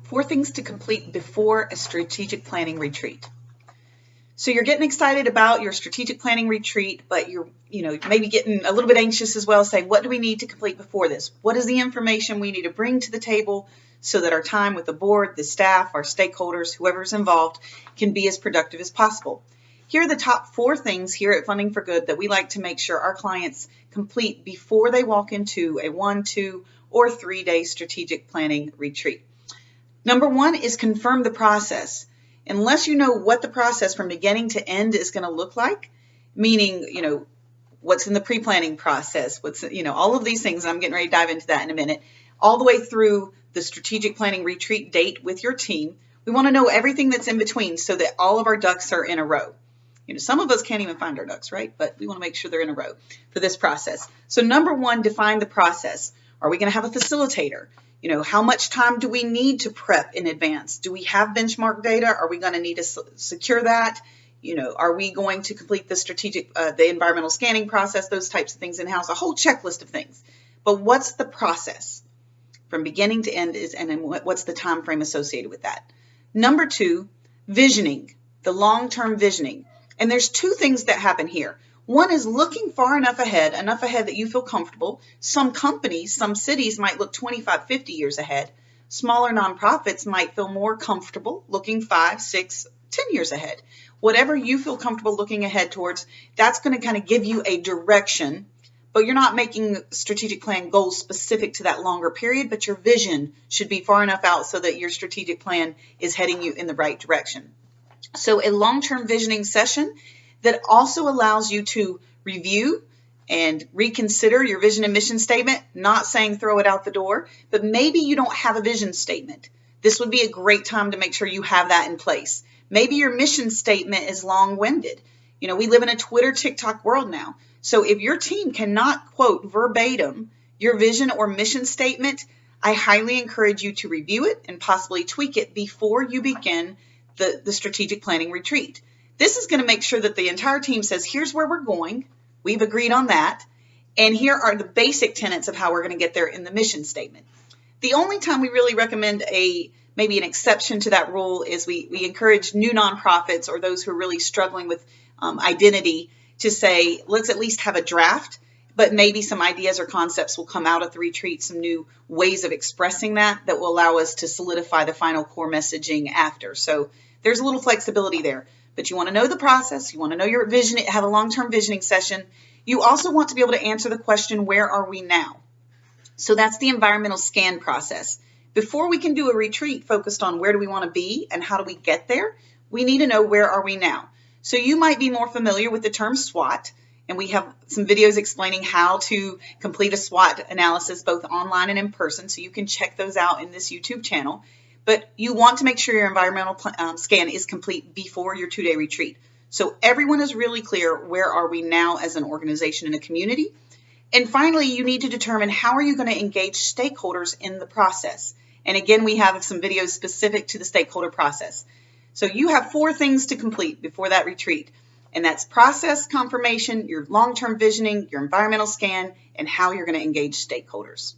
4 things to complete before a strategic planning retreat. So you're getting excited about your strategic planning retreat, but you're maybe getting a little bit anxious as well, saying, what do we need to complete before this? What is the information we need to bring to the table so that our time with the board, the staff, our stakeholders, whoever's involved, can be as productive as possible? Here are the top 4 things here at Funding for Good that we like to make sure our clients complete before they walk into a 1, 2, or 3-day strategic planning retreat. Number 1 is confirm the process. Unless you know what the process from beginning to end is going to look like, meaning, what's in the pre-planning process, all of these things, and I'm getting ready to dive into that in a minute, all the way through the strategic planning retreat date with your team. We want to know everything that's in between so that all of our ducks are in a row. Some of us can't even find our ducks, right? But we want to make sure they're in a row for this process. So number 1, define the process. Are we going to have a facilitator? How much time do we need to prep in advance? Do we have benchmark data? Are we going to need to secure that? Are we going to complete the the environmental scanning process, those types of things in-house, a whole checklist of things. But what's the process from beginning to end and then what's the time frame associated with that? Number 2, visioning, the long-term visioning. And there's 2 things that happen here. One is looking far enough ahead that you feel comfortable. Some companies, some cities might look 25, 50 years ahead. Smaller nonprofits might feel more comfortable looking 5, 6, 10 years ahead. Whatever you feel comfortable looking ahead towards, that's going to kind of give you a direction, but you're not making strategic plan goals specific to that longer period, but your vision should be far enough out so that your strategic plan is heading you in the right direction. So a long-term visioning session that also allows you to review and reconsider your vision and mission statement, not saying throw it out the door, but maybe you don't have a vision statement. This would be a great time to make sure you have that in place. Maybe your mission statement is long-winded. We live in a Twitter, TikTok world now. So if your team cannot quote verbatim your vision or mission statement, I highly encourage you to review it and possibly tweak it before you begin the strategic planning retreat. This is going to make sure that the entire team says, here's where we're going. We've agreed on that. And here are the basic tenets of how we're going to get there in the mission statement. The only time we really recommend maybe an exception to that rule is we encourage new nonprofits or those who are really struggling with identity to say, let's at least have a draft, but maybe some ideas or concepts will come out at the retreat, some new ways of expressing that will allow us to solidify the final core messaging after. So there's a little flexibility there. But you want to know the process. You want to know your vision, have a long-term visioning session. You also want to be able to answer the question, where are we now? So that's the environmental scan process. Before we can do a retreat focused on where do we want to be and how do we get there, we need to know where are we now. So you might be more familiar with the term SWOT, and we have some videos explaining how to complete a SWOT analysis both online and in person, so you can check those out in this YouTube channel. But you want to make sure your environmental scan is complete before your 2-day retreat. So everyone is really clear, where are we now as an organization and a community? And finally, you need to determine how are you going to engage stakeholders in the process. And again, we have some videos specific to the stakeholder process. So you have 4 things to complete before that retreat. And that's process confirmation, your long-term visioning, your environmental scan, and how you're going to engage stakeholders.